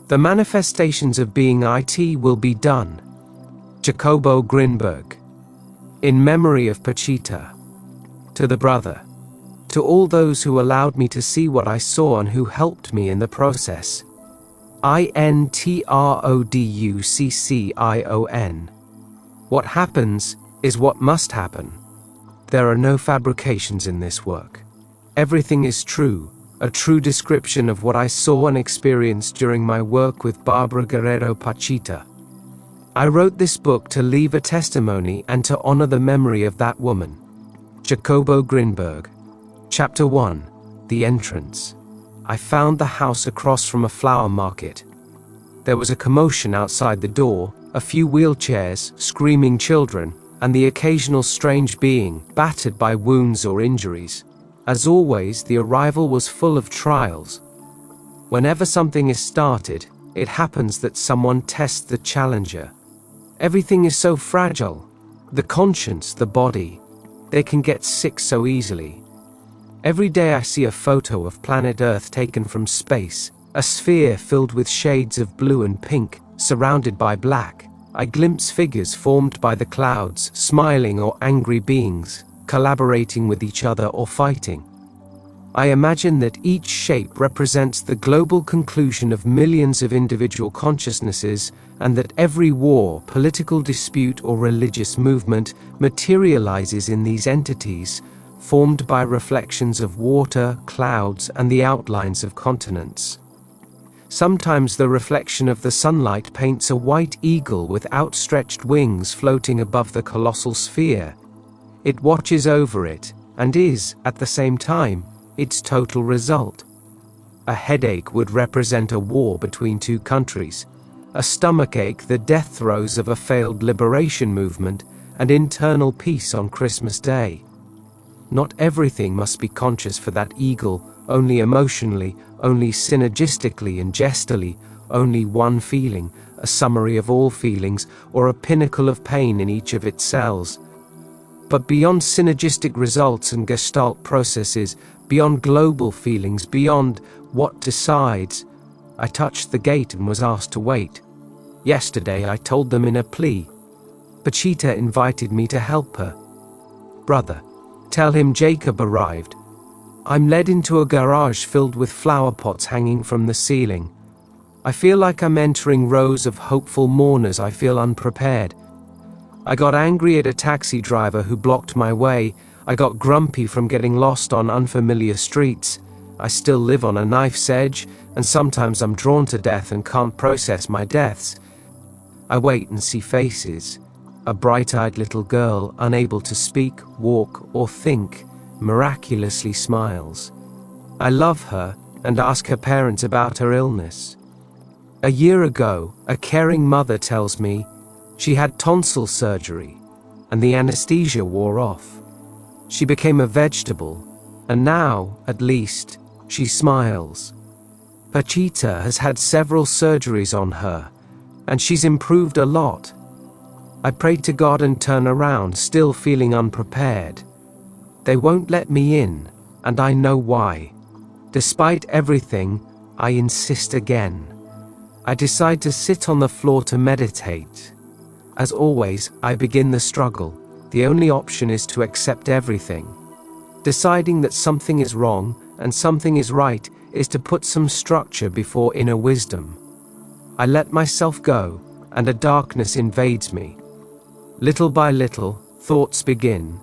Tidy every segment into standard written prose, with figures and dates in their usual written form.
The manifestations of being IT will be done. Jacobo Grinberg. In memory of Pachita. To the brother. To all those who allowed me to see what I saw and who helped me in the process. Introduction. What happens is what must happen. There are no fabrications in this work. Everything is true, a true description of what I saw and experienced during my work with Barbara Guerrero Pachita. I wrote this book to leave a testimony and to honor the memory of that woman. Jacobo Grinberg. Chapter 1. The Entrance. I found the house across from a flower market. There was a commotion outside the door, a few wheelchairs, screaming children, and the occasional strange being, battered by wounds or injuries. As always, the arrival was full of trials. Whenever something is started, it happens that someone tests the challenger. Everything is so fragile. The conscience, the body. They can get sick so easily. Every day I see a photo of planet Earth taken from space, a sphere filled with shades of blue and pink, surrounded by black. I glimpse figures formed by the clouds, smiling or angry beings, collaborating with each other or fighting. I imagine that each shape represents the global conclusion of millions of individual consciousnesses, and that every war, political dispute, or religious movement materializes in these entities, formed by reflections of water, clouds, and the outlines of continents. Sometimes the reflection of the sunlight paints a white eagle with outstretched wings floating above the colossal sphere. It watches over it, and is, at the same time, its total result. A headache would represent a war between two countries, a stomachache the death throes of a failed liberation movement, and internal peace on Christmas Day. Not everything must be conscious for that eagle, only emotionally, only synergistically and gestally, only one feeling, a summary of all feelings, or a pinnacle of pain in each of its cells. But beyond synergistic results and gestalt processes, beyond global feelings, beyond what decides, I touched the gate and was asked to wait. Yesterday I told them in a plea. Pachita invited me to help her. Brother, tell him Jacob arrived. I'm led into a garage filled with flower pots hanging from the ceiling. I feel like I'm entering rows of hopeful mourners. I feel unprepared. I got angry at a taxi driver who blocked my way. I got grumpy from getting lost on unfamiliar streets. I still live on a knife's edge, and sometimes I'm drawn to death and can't process my deaths. I wait and see faces. A bright-eyed little girl, unable to speak, walk, or think, miraculously smiles. I love her and ask her parents about her illness. A year ago, a caring mother tells me she had tonsil surgery, and the anesthesia wore off. She became a vegetable, and now, at least, she smiles. Pachita has had several surgeries on her, and she's improved a lot. I prayed to God and turn around, still feeling unprepared. They won't let me in, and I know why. Despite everything, I insist again. I decide to sit on the floor to meditate. As always, I begin the struggle. The only option is to accept everything. Deciding that something is wrong and something is right is to put some structure before inner wisdom. I let myself go, and a darkness invades me. Little by little, thoughts begin,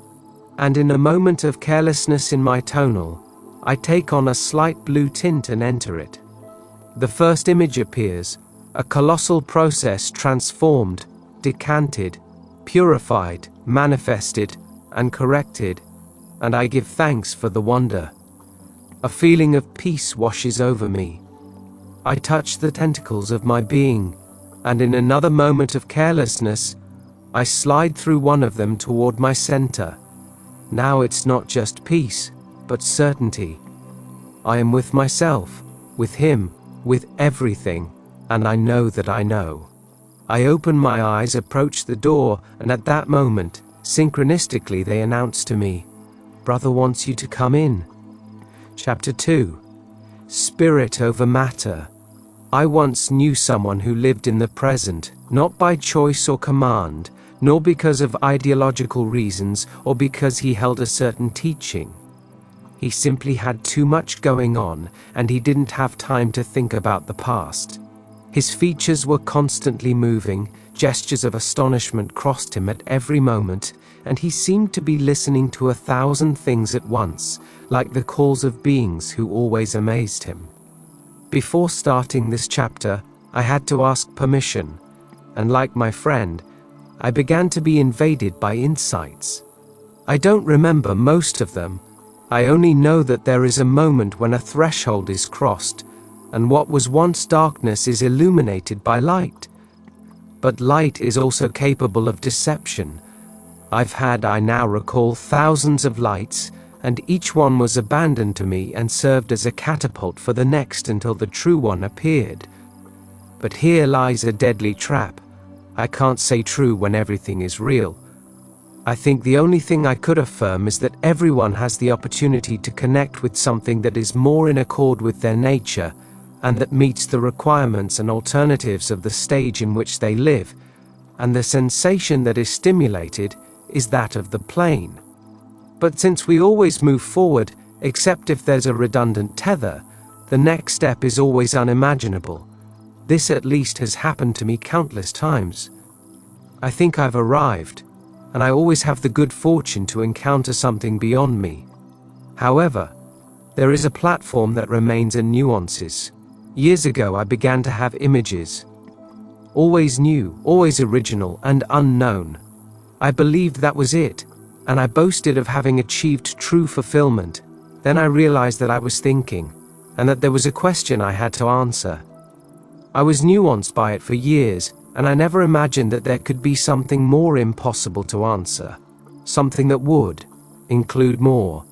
and in a moment of carelessness in my tonal, I take on a slight blue tint and enter it. The first image appears, a colossal process transformed, decanted, purified, manifested, and corrected, and I give thanks for the wonder. A feeling of peace washes over me. I touch the tentacles of my being, and in another moment of carelessness, I slide through one of them toward my center. Now it's not just peace, but certainty. I am with myself, with him, with everything, and I know that I know. I open my eyes, approach the door, and at that moment, synchronistically they announce to me, "Brother wants you to come in." Chapter 2. Spirit over Matter. I once knew someone who lived in the present, not by choice or command, nor because of ideological reasons or because he held a certain teaching. He simply had too much going on, and he didn't have time to think about the past. His features were constantly moving, gestures of astonishment crossed him at every moment, and he seemed to be listening to 1,000 things at once, like the calls of beings who always amazed him. Before starting this chapter, I had to ask permission, and like my friend, I began to be invaded by insights. I don't remember most of them. I only know that there is a moment when a threshold is crossed, and what was once darkness is illuminated by light. But light is also capable of deception. I now recall, thousands of lights, and each one was abandoned to me and served as a catapult for the next until the true one appeared. But here lies a deadly trap. I can't say true when everything is real. I think the only thing I could affirm is that everyone has the opportunity to connect with something that is more in accord with their nature, and that meets the requirements and alternatives of the stage in which they live, and the sensation that is stimulated is that of the plane. But since we always move forward, except if there's a redundant tether, the next step is always unimaginable. This at least has happened to me countless times. I think I've arrived, and I always have the good fortune to encounter something beyond me. However, there is a platform that remains in nuances. Years ago I began to have images. Always new, always original and unknown. I believed that was it, and I boasted of having achieved true fulfillment. Then I realized that I was thinking, and that there was a question I had to answer. I was nuanced by it for years, and I never imagined that there could be something more impossible to answer. Something that would include more.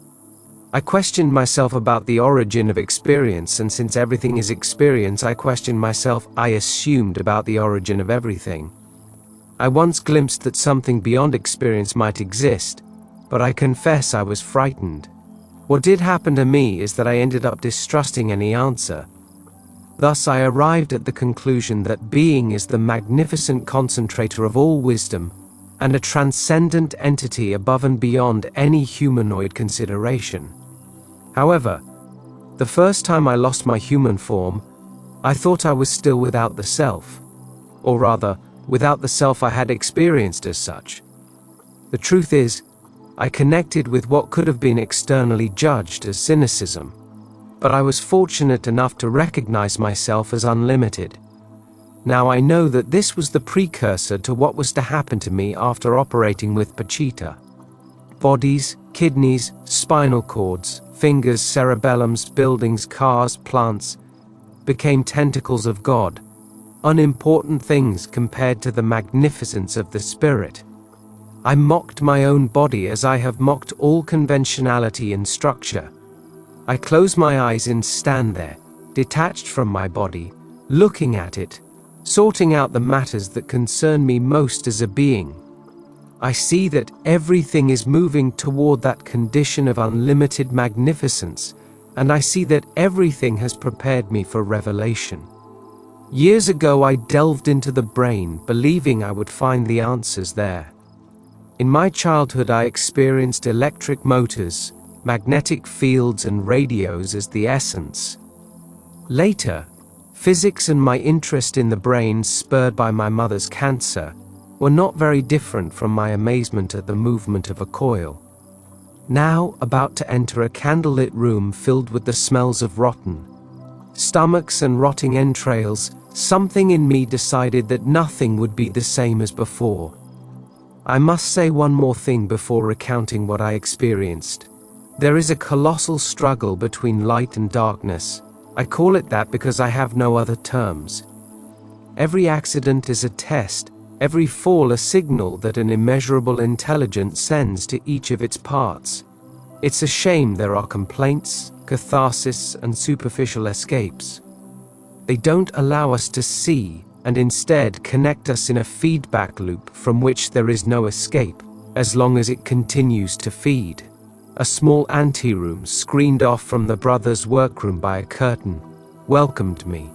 I questioned myself about the origin of experience, and since everything is experience, I questioned myself, I assumed, about the origin of everything. I once glimpsed that something beyond experience might exist, but I confess I was frightened. What did happen to me is that I ended up distrusting any answer. Thus I arrived at the conclusion that being is the magnificent concentrator of all wisdom, and a transcendent entity above and beyond any humanoid consideration. However, the first time I lost my human form, I thought I was still without the self, or rather, without the self I had experienced as such. The truth is, I connected with what could have been externally judged as cynicism, but I was fortunate enough to recognize myself as unlimited. Now I know that this was the precursor to what was to happen to me after operating with Pachita. Bodies, kidneys, spinal cords, fingers, cerebellums, buildings, cars, plants, became tentacles of God, unimportant things compared to the magnificence of the spirit. I mocked my own body as I have mocked all conventionality and structure. I close my eyes and stand there, detached from my body, looking at it, sorting out the matters that concern me most as a being. I see that everything is moving toward that condition of unlimited magnificence, and I see that everything has prepared me for revelation. Years ago I delved into the brain, believing I would find the answers there. In my childhood I experienced electric motors, magnetic fields and radios as the essence. Later, physics and my interest in the brain, spurred by my mother's cancer, were not very different from my amazement at the movement of a coil. Now, about to enter a candlelit room filled with the smells of rotten stomachs and rotting entrails, something in me decided that nothing would be the same as before. I must say one more thing before recounting what I experienced. There is a colossal struggle between light and darkness. I call it that because I have no other terms. Every accident is a test, every fall a signal that an immeasurable intelligence sends to each of its parts. It's a shame there are complaints, catharsis, and superficial escapes. They don't allow us to see, and instead connect us in a feedback loop from which there is no escape, as long as it continues to feed. A small anteroom screened off from the brothers' workroom by a curtain welcomed me.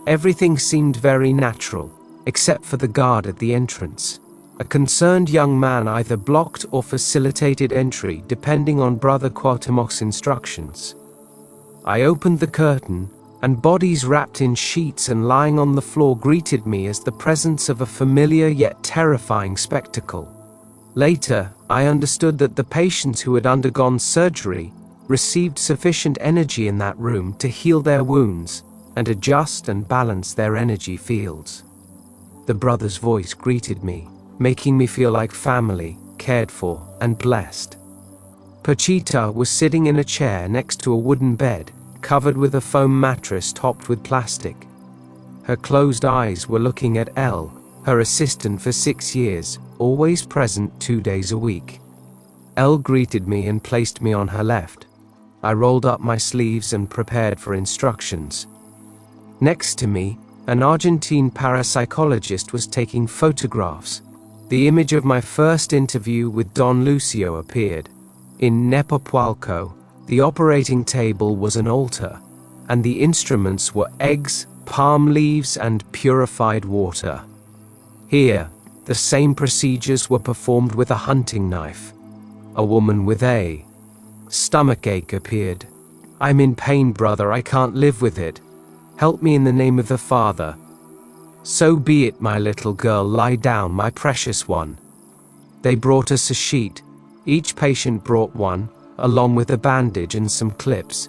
Everything seemed very natural, except for the guard at the entrance. A concerned young man either blocked or facilitated entry depending on Brother Cuauhtémoc's instructions. I opened the curtain, and bodies wrapped in sheets and lying on the floor greeted me as the presence of a familiar yet terrifying spectacle. Later, I understood that the patients who had undergone surgery received sufficient energy in that room to heal their wounds and adjust and balance their energy fields. The brother's voice greeted me, making me feel like family, cared for, and blessed. Pachita was sitting in a chair next to a wooden bed, covered with a foam mattress topped with plastic. Her closed eyes were looking at Elle, her assistant for 6 years, always present 2 days a week. Elle greeted me and placed me on her left. I rolled up my sleeves and prepared for instructions. Next to me, an Argentine parapsychologist was taking photographs. The image of my first interview with Don Lucio appeared. In Nepopualco, the operating table was an altar, and the instruments were eggs, palm leaves, and purified water. Here, the same procedures were performed with a hunting knife. A woman with a stomachache appeared. "I'm in pain, brother, I can't live with it. Help me in the name of the Father." "So be it, my little girl, lie down, my precious one." They brought us a sheet. Each patient brought one, along with a bandage and some clips.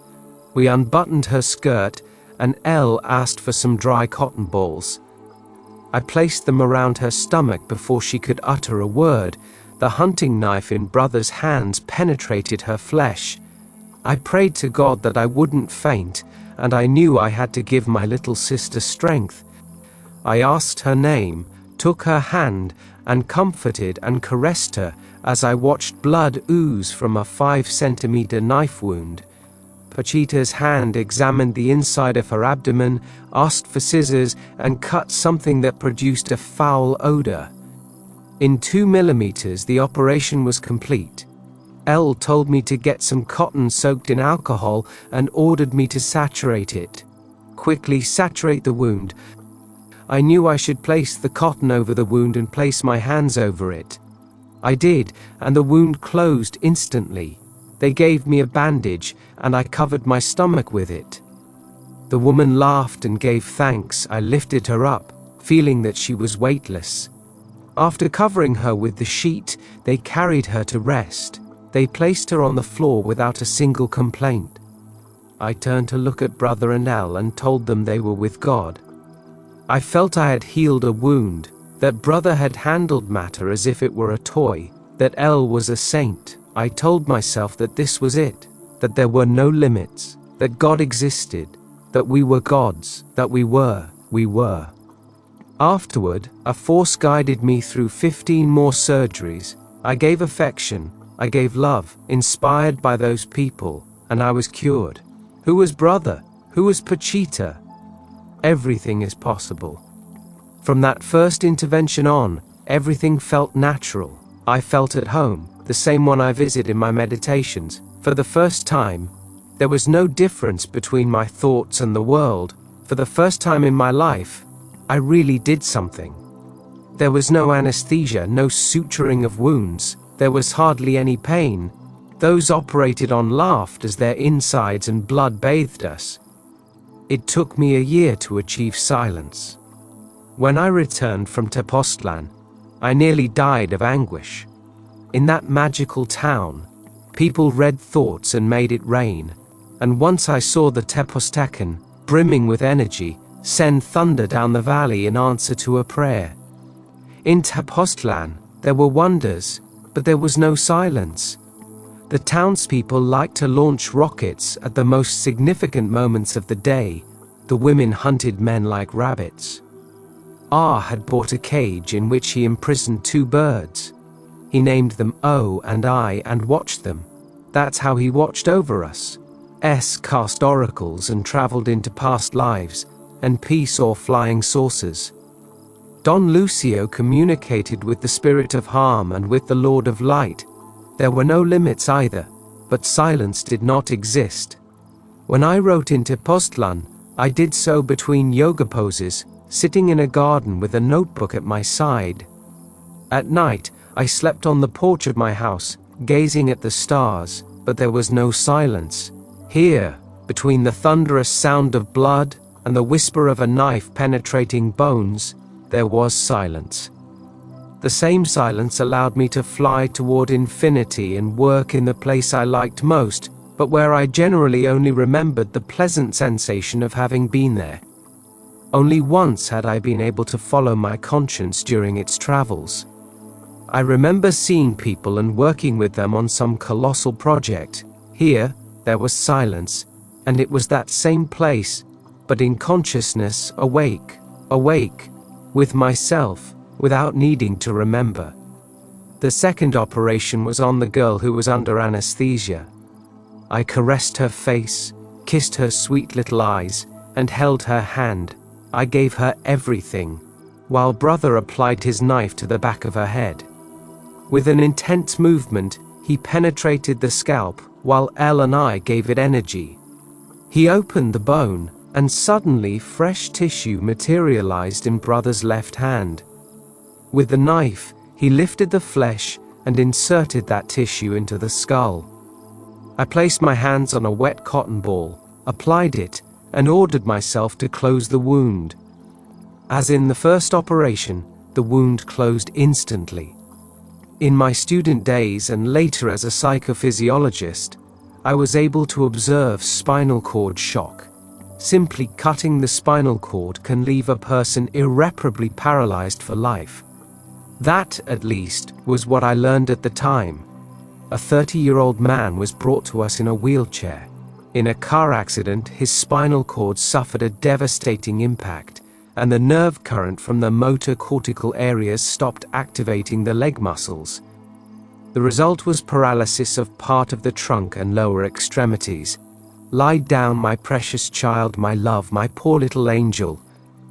We unbuttoned her skirt, and Elle asked for some dry cotton balls. I placed them around her stomach before she could utter a word. The hunting knife in brother's hands penetrated her flesh. I prayed to God that I wouldn't faint, and I knew I had to give my little sister strength. I asked her name, took her hand, and comforted and caressed her as I watched blood ooze from a 5-centimeter knife wound. Pachita's hand examined the inside of her abdomen, asked for scissors, and cut something that produced a foul odor. In 2 millimeters, the operation was complete. Elle told me to get some cotton soaked in alcohol and ordered me to saturate it. Quickly saturate the wound. I knew I should place the cotton over the wound and place my hands over it. I did, and the wound closed instantly. They gave me a bandage, and I covered my stomach with it. The woman laughed and gave thanks. I lifted her up, feeling that she was weightless. After covering her with the sheet, they carried her to rest. They placed her on the floor without a single complaint. I turned to look at Brother and Elle and told them they were with God. I felt I had healed a wound, that Brother had handled matter as if it were a toy, that Elle was a saint. I told myself that this was it, that there were no limits, that God existed, that we were gods, that we were. Afterward, a force guided me through 15 more surgeries. I gave affection, I gave love, inspired by those people, and I was cured. Who was Brother? Who was Pachita? Everything is possible. From that first intervention on, everything felt natural. I felt at home, the same one I visit in my meditations. For the first time, there was no difference between my thoughts and the world. For the first time in my life, I really did something. There was no anesthesia, no suturing of wounds. There was hardly any pain. Those operated on laughed as their insides and blood bathed us. It took me a year to achieve silence. When I returned from Tepoztlan, I nearly died of anguish. In that magical town, people read thoughts and made it rain. And once I saw the Tepoztecan, brimming with energy, send thunder down the valley in answer to a prayer. In Tepoztlan, there were wonders, but there was no silence. The townspeople liked to launch rockets at the most significant moments of the day. The women hunted men like rabbits. R had bought a cage in which he imprisoned 2 birds. He named them O and I and watched them. That's how he watched over us. S cast oracles and traveled into past lives, and P saw flying saucers. Don Lucio communicated with the spirit of harm and with the Lord of Light. There were no limits either, but silence did not exist. When I wrote in Tepoztlan, I did so between yoga poses, sitting in a garden with a notebook at my side. At night, I slept on the porch of my house, gazing at the stars, but there was no silence. Here, between the thunderous sound of blood and the whisper of a knife penetrating bones, there was silence. The same silence allowed me to fly toward infinity and work in the place I liked most, but where I generally only remembered the pleasant sensation of having been there. Only once had I been able to follow my conscience during its travels. I remember seeing people and working with them on some colossal project. Here, there was silence, and it was that same place, but in consciousness, awake, with myself, without needing to remember. The second operation was on the girl who was under anesthesia. I caressed her face, kissed her sweet little eyes, and held her hand. I gave her everything, while brother applied his knife to the back of her head. With an intense movement, he penetrated the scalp, while Elle and I gave it energy. He opened the bone, and suddenly fresh tissue materialized in brother's left hand. With the knife, he lifted the flesh and inserted that tissue into the skull. I placed my hands on a wet cotton ball, applied it, and ordered myself to close the wound. As in the first operation, the wound closed instantly. In my student days and later as a psychophysiologist, I was able to observe spinal cord shock. Simply cutting the spinal cord can leave a person irreparably paralyzed for life. That, at least, was what I learned at the time. A 30-year-old man was brought to us in a wheelchair. In a car accident, his spinal cord suffered a devastating impact, and the nerve current from the motor cortical areas stopped activating the leg muscles. The result was paralysis of part of the trunk and lower extremities. Lie down, my precious child, my love, my poor little angel.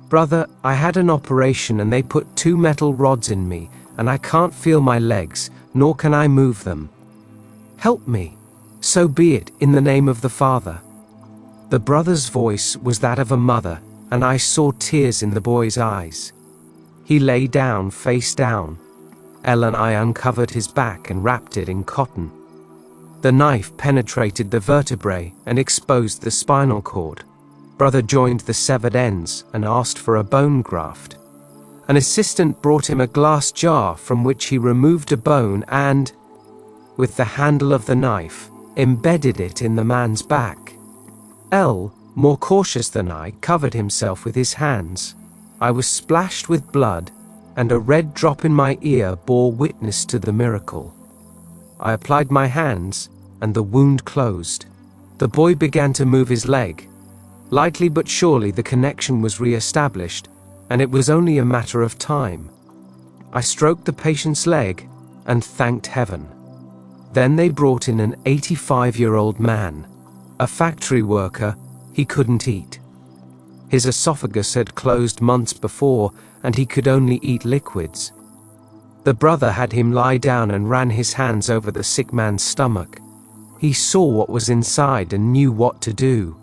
Brother, I had an operation and they put 2 metal rods in me, and I can't feel my legs, nor can I move them. Help me. So be it, in the name of the Father. The brother's voice was that of a mother, and I saw tears in the boy's eyes. He lay down, face down. Elle and I uncovered his back and wrapped it in cotton. The knife penetrated the vertebrae and exposed the spinal cord. Brother joined the severed ends and asked for a bone graft. An assistant brought him a glass jar from which he removed a bone and, with the handle of the knife, embedded it in the man's back. Elle, more cautious than I, covered himself with his hands. I was splashed with blood, and a red drop in my ear bore witness to the miracle. I applied my hands, and the wound closed. The boy began to move his leg. Lightly but surely the connection was re-established, and it was only a matter of time. I stroked the patient's leg, and thanked heaven. Then they brought in an 85-year-old man, a factory worker. He couldn't eat. His esophagus had closed months before, and he could only eat liquids. The brother had him lie down and ran his hands over the sick man's stomach. He saw what was inside and knew what to do.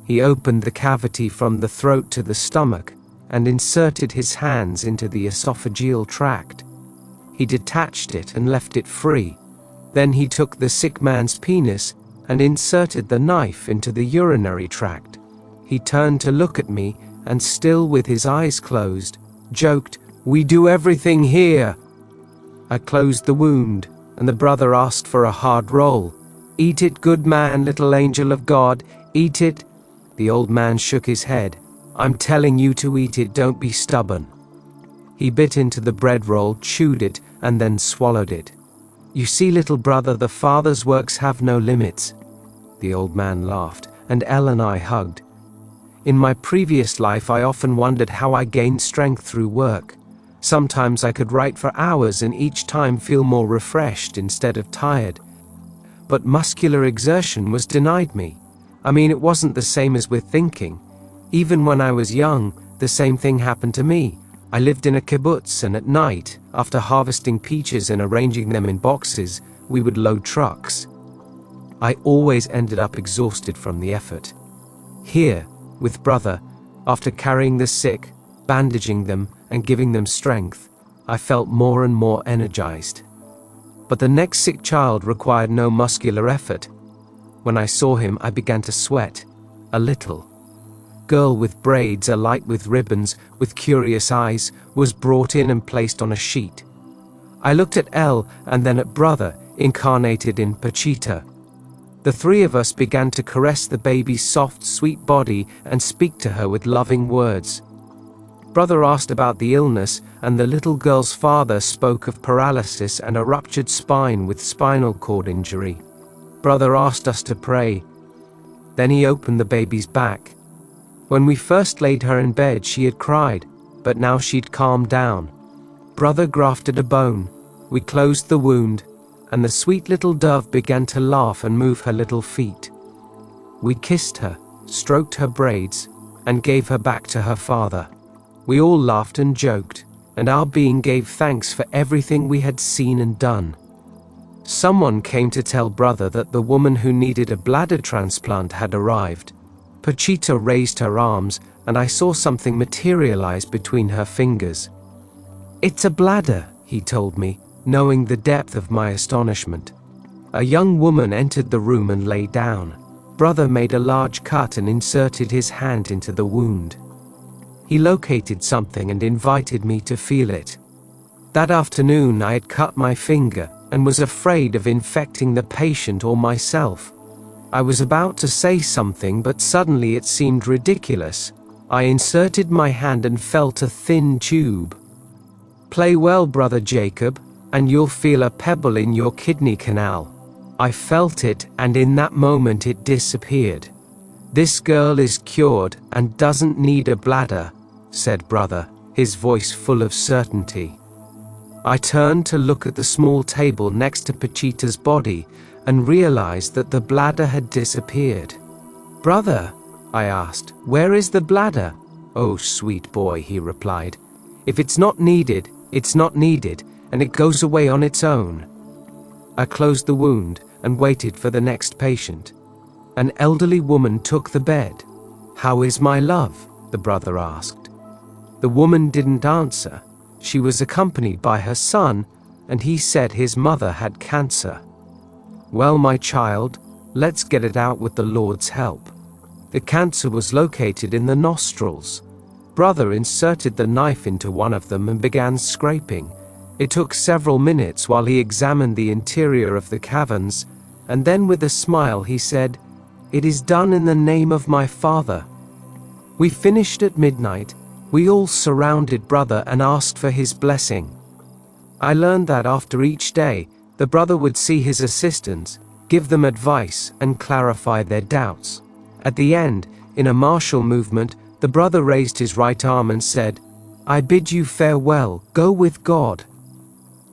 He opened the cavity from the throat to the stomach and inserted his hands into the esophageal tract. He detached it and left it free. Then he took the sick man's penis and inserted the knife into the urinary tract. He turned to look at me and, still with his eyes closed, joked, "We do everything here." I closed the wound, and the brother asked for a hard roll. "Eat it, good man, little angel of God, eat it." The old man shook his head. "I'm telling you to eat it, don't be stubborn." He bit into the bread roll, chewed it, and then swallowed it. "You see, little brother, the Father's works have no limits." The old man laughed, and Elle and I hugged. In my previous life, I often wondered how I gained strength through work. Sometimes I could write for hours and each time feel more refreshed instead of tired. But muscular exertion was denied me. I mean, it wasn't the same as with thinking. Even when I was young, the same thing happened to me. I lived in a kibbutz, and at night, after harvesting peaches and arranging them in boxes, we would load trucks. I always ended up exhausted from the effort. Here, with brother, after carrying the sick, bandaging them, and giving them strength, I felt more and more energized. But the next sick child required no muscular effort. When I saw him, I began to sweat, a little. Girl with braids alight with ribbons, with curious eyes, was brought in and placed on a sheet. I looked at Elle and then at brother, incarnated in Pachita. The three of us began to caress the baby's soft, sweet body and speak to her with loving words. Brother asked about the illness, and the little girl's father spoke of paralysis and a ruptured spine with spinal cord injury. Brother asked us to pray. Then he opened the baby's back. When we first laid her in bed, she had cried, but now she'd calmed down. Brother grafted a bone. We closed the wound, and the sweet little dove began to laugh and move her little feet. We kissed her, stroked her braids, and gave her back to her father. We all laughed and joked, and our being gave thanks for everything we had seen and done. Someone came to tell brother that the woman who needed a bladder transplant had arrived. Pachita raised her arms, and I saw something materialize between her fingers. "It's a bladder," he told me, knowing the depth of my astonishment. A young woman entered the room and lay down. Brother made a large cut and inserted his hand into the wound. He located something and invited me to feel it. That afternoon I had cut my finger and was afraid of infecting the patient or myself. I was about to say something, but suddenly it seemed ridiculous. I inserted my hand and felt a thin tube. "Play well, Brother Jacob, and you'll feel a pebble in your kidney canal." I felt it, and in that moment it disappeared. "This girl is cured and doesn't need a bladder," said brother, his voice full of certainty. I turned to look at the small table next to Pachita's body and realized that the bladder had disappeared. "Brother," I asked, "where is the bladder?" "Oh, sweet boy," he replied, "if it's not needed, it's not needed, and it goes away on its own." I closed the wound and waited for the next patient. An elderly woman took the bed. "How is my love?" the brother asked. The woman didn't answer. She was accompanied by her son, and he said his mother had cancer. "Well, my child, let's get it out with the Lord's help." The cancer was located in the nostrils. Brother inserted the knife into one of them and began scraping. It took several minutes while he examined the interior of the caverns, and then with a smile he said, "It is done in the name of my Father." We finished at midnight. We all surrounded brother and asked for his blessing. I learned that after each day, the brother would see his assistants, give them advice, and clarify their doubts. At the end, in a martial movement, the brother raised his right arm and said, "I bid you farewell, go with God."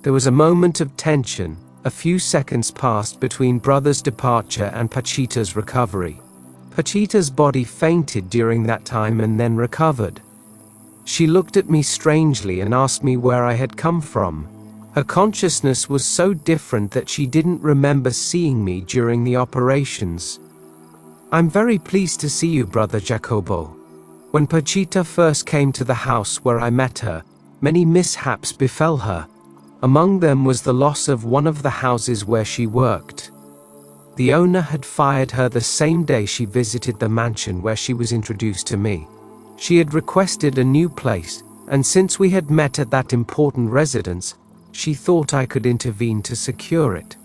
There was a moment of tension. A few seconds passed between brother's departure and Pachita's recovery. Pachita's body fainted during that time and then recovered. She looked at me strangely and asked me where I had come from. Her consciousness was so different that she didn't remember seeing me during the operations. "I'm very pleased to see you, Brother Jacobo. When Pachita first came to the house where I met her, many mishaps befell her. Among them was the loss of one of the houses where she worked. The owner had fired her the same day she visited the mansion where she was introduced to me. She had requested a new place, and since we had met at that important residence, she thought I could intervene to secure it.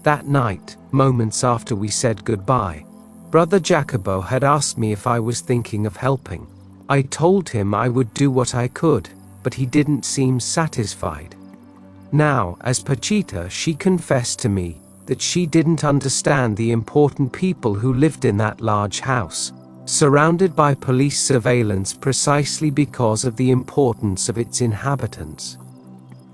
That night, moments after we said goodbye, Brother Jacobo had asked me if I was thinking of helping. I told him I would do what I could, but he didn't seem satisfied. Now, as Pachita, she confessed to me that she didn't understand the important people who lived in that large house, surrounded by police surveillance precisely because of the importance of its inhabitants.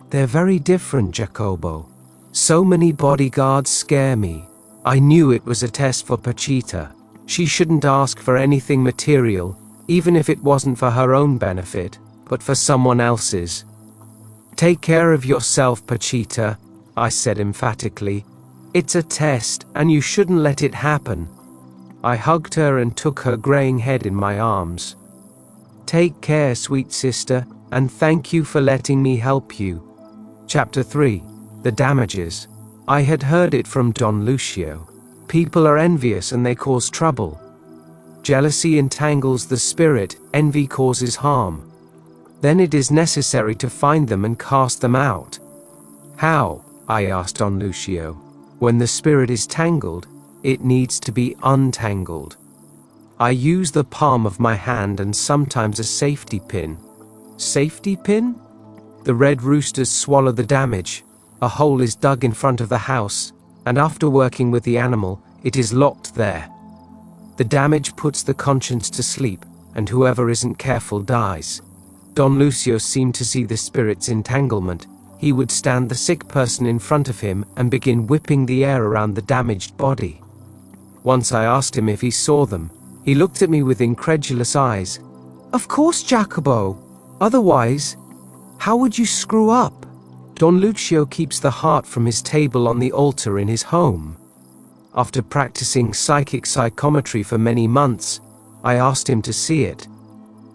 "They're very different, Jacobo. So many bodyguards scare me." I knew it was a test for Pachita. She shouldn't ask for anything material, even if it wasn't for her own benefit, but for someone else's. "Take care of yourself, Pachita," I said emphatically. "It's a test, and you shouldn't let it happen." I hugged her and took her graying head in my arms. Take care, sweet sister, and thank you for letting me help you. Chapter 3. The Damages. I had heard it from Don Lucio. People are envious and they cause trouble. Jealousy entangles the spirit, envy causes harm. Then it is necessary to find them and cast them out. How? I asked Don Lucio. When the spirit is tangled, it needs to be untangled. I use the palm of my hand and sometimes a safety pin. Safety pin? The red roosters swallow the damage. A hole is dug in front of the house, and after working with the animal, it is locked there. The damage puts the conscience to sleep, and whoever isn't careful dies. Don Lucio seemed to see the spirit's entanglement. He would stand the sick person in front of him and begin whipping the air around the damaged body. Once I asked him if he saw them. He looked at me with incredulous eyes. Of course, Jacobo. Otherwise, how would you screw up? Don Lucio keeps the heart from his table on the altar in his home. After practicing psychic psychometry for many months, I asked him to see it.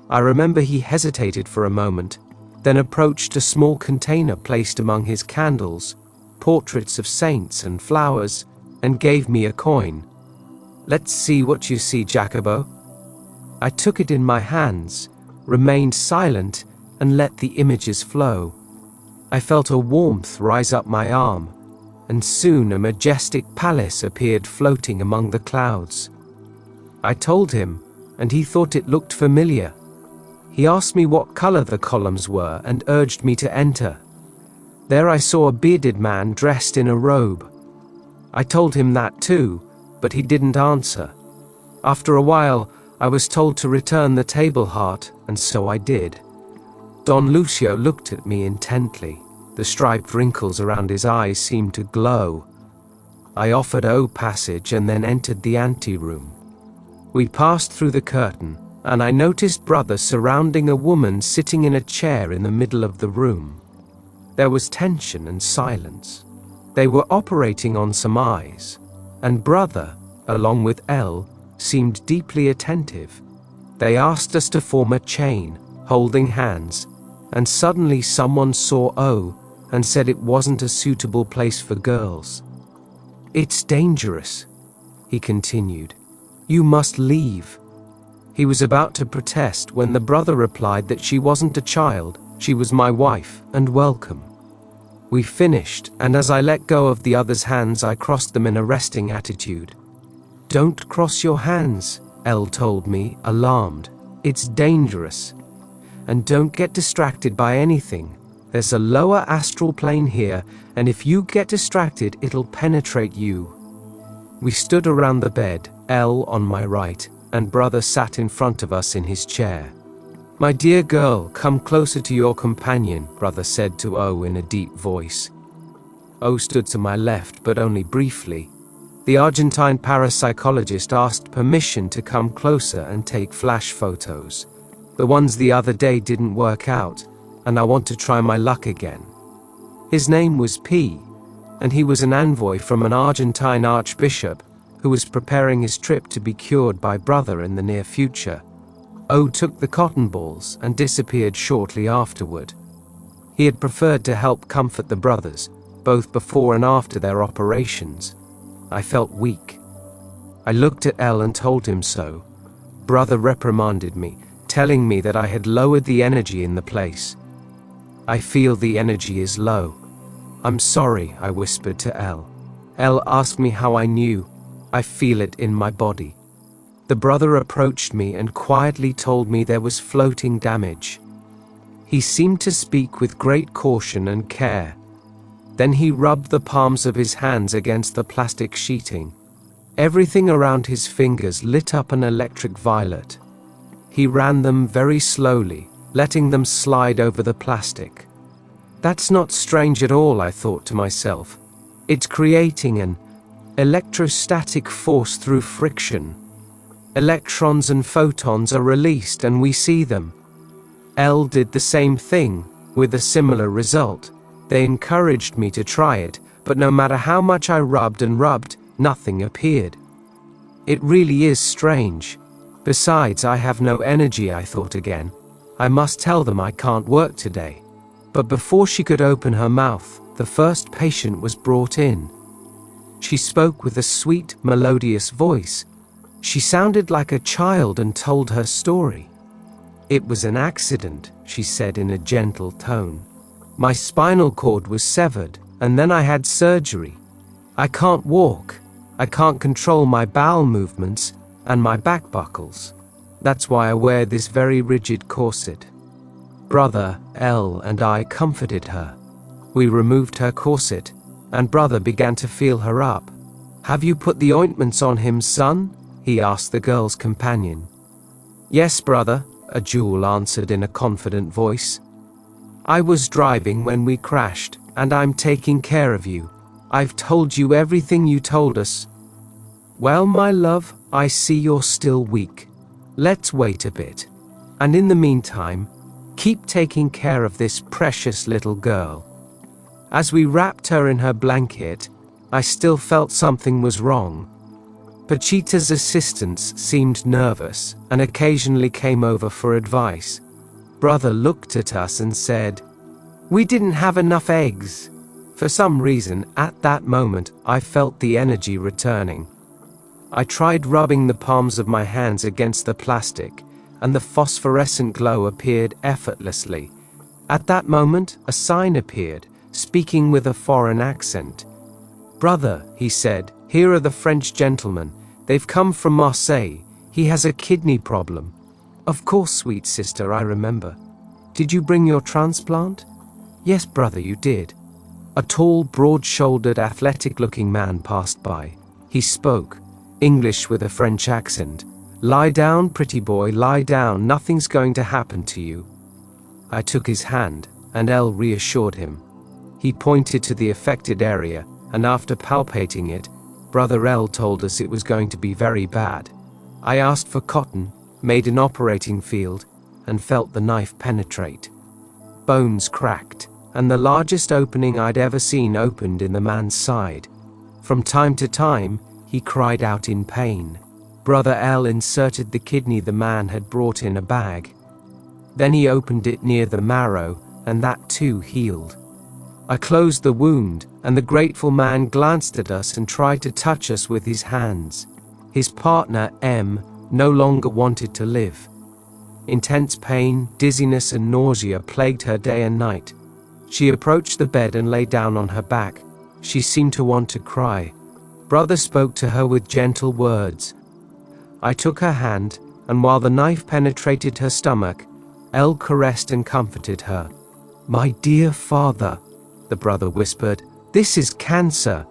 I remember he hesitated for a moment, then approached a small container placed among his candles, portraits of saints and flowers, and gave me a coin. Let's see what you see, Jacobo. I took it in my hands, remained silent, and let the images flow. I felt a warmth rise up my arm, and soon a majestic palace appeared floating among the clouds. I told him, and he thought it looked familiar. He asked me what color the columns were and urged me to enter. There I saw a bearded man dressed in a robe. I told him that too, but he didn't answer. After a while, I was told to return the table heart, and so I did. Don Lucio looked at me intently. The striped wrinkles around his eyes seemed to glow. I offered passage and then entered the anteroom. We passed through the curtain, and I noticed Brother surrounding a woman sitting in a chair in the middle of the room. There was tension and silence. They were operating on some eyes, and Brother, along with Elle, seemed deeply attentive. They asked us to form a chain, holding hands, and suddenly someone saw O and said it wasn't a suitable place for girls. It's dangerous, he continued. You must leave. He was about to protest when the brother replied that she wasn't a child, she was my wife, and welcome. We finished, and as I let go of the other's hands, I crossed them in a resting attitude. Don't cross your hands, Elle told me, alarmed. It's dangerous. And don't get distracted by anything. There's a lower astral plane here, and if you get distracted, it'll penetrate you. We stood around the bed, Elle on my right, and Brother sat in front of us in his chair. My dear girl, come closer to your companion, Brother said to O in a deep voice. O stood to my left, but only briefly. The Argentine parapsychologist asked permission to come closer and take flash photos. The ones the other day didn't work out, and I want to try my luck again. His name was P, and he was an envoy from an Argentine archbishop who was preparing his trip to be cured by Brother in the near future. O took the cotton balls and disappeared shortly afterward. He had preferred to help comfort the brothers, both before and after their operations. I felt weak. I looked at Elle and told him so. Brother reprimanded me, telling me that I had lowered the energy in the place. I feel the energy is low. I'm sorry, I whispered to Elle. Elle asked me how I knew. I feel it in my body. The brother approached me and quietly told me there was floating damage. He seemed to speak with great caution and care. Then he rubbed the palms of his hands against the plastic sheeting. Everything around his fingers lit up an electric violet. He ran them very slowly, letting them slide over the plastic. That's not strange at all, I thought to myself. It's creating an electrostatic force through friction. Electrons and photons are released and we see them. Elle did the same thing, with a similar result. They encouraged me to try it, but no matter how much I rubbed and rubbed, nothing appeared. It really is strange. Besides, I have no energy, I thought again. I must tell them I can't work today. But before she could open her mouth, the first patient was brought in. She spoke with a sweet, melodious voice. She sounded like a child and told her story. It was an accident, she said in a gentle tone. My spinal cord was severed, and then I had surgery. I can't walk. I can't control my bowel movements, and my back buckles. That's why I wear this very rigid corset. Brother L and I comforted her. We removed her corset, and Brother began to feel her up. Have you put the ointments on him, son? He asked the girl's companion. Yes, brother, a jewel answered in a confident voice. I was driving when we crashed, and I'm taking care of you. I've told you everything you told us. Well, my love, I see you're still weak. Let's wait a bit. And in the meantime, keep taking care of this precious little girl. As we wrapped her in her blanket, I still felt something was wrong. Pachita's assistants seemed nervous and occasionally came over for advice. Brother looked at us and said, "We didn't have enough eggs." For some reason, at that moment, I felt the energy returning. I tried rubbing the palms of my hands against the plastic, and the phosphorescent glow appeared effortlessly. At that moment, a sign appeared, speaking with a foreign accent. Brother, he said, here are the French gentlemen. They've come from Marseille. He has a kidney problem. Of course, sweet sister, I remember. Did you bring your transplant? Yes, brother, you did. A tall, broad-shouldered, athletic-looking man passed by. He spoke English with a French accent. Lie down, pretty boy, lie down. Nothing's going to happen to you. I took his hand, and L reassured him. He pointed to the affected area, and after palpating it, Brother L told us it was going to be very bad. I asked for cotton, made an operating field, and felt the knife penetrate. Bones cracked, and the largest opening I'd ever seen opened in the man's side. From time to time, he cried out in pain. Brother L inserted the kidney the man had brought in a bag. Then he opened it near the marrow, and that too healed. I closed the wound, and the grateful man glanced at us and tried to touch us with his hands. His partner, M, no longer wanted to live. Intense pain, dizziness, and nausea plagued her day and night. She approached the bed and lay down on her back. She seemed to want to cry. Brother spoke to her with gentle words. I took her hand, and while the knife penetrated her stomach, L caressed and comforted her. My dear father, the brother whispered, this is cancer.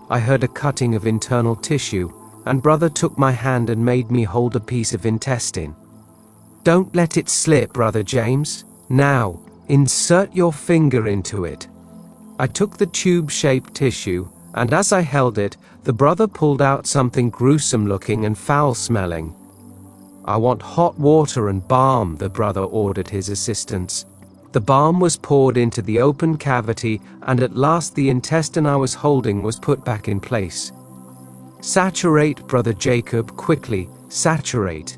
I heard a cutting of internal tissue, and brother took my hand and made me hold a piece of intestine. Don't let it slip, brother James. Now, insert your finger into it. I took the tube-shaped tissue, and as I held it, the brother pulled out something gruesome-looking and foul-smelling. I want hot water and balm, the brother ordered his assistants. The balm was poured into the open cavity, and at last the intestine I was holding was put back in place. Saturate, brother Jacob, quickly, saturate.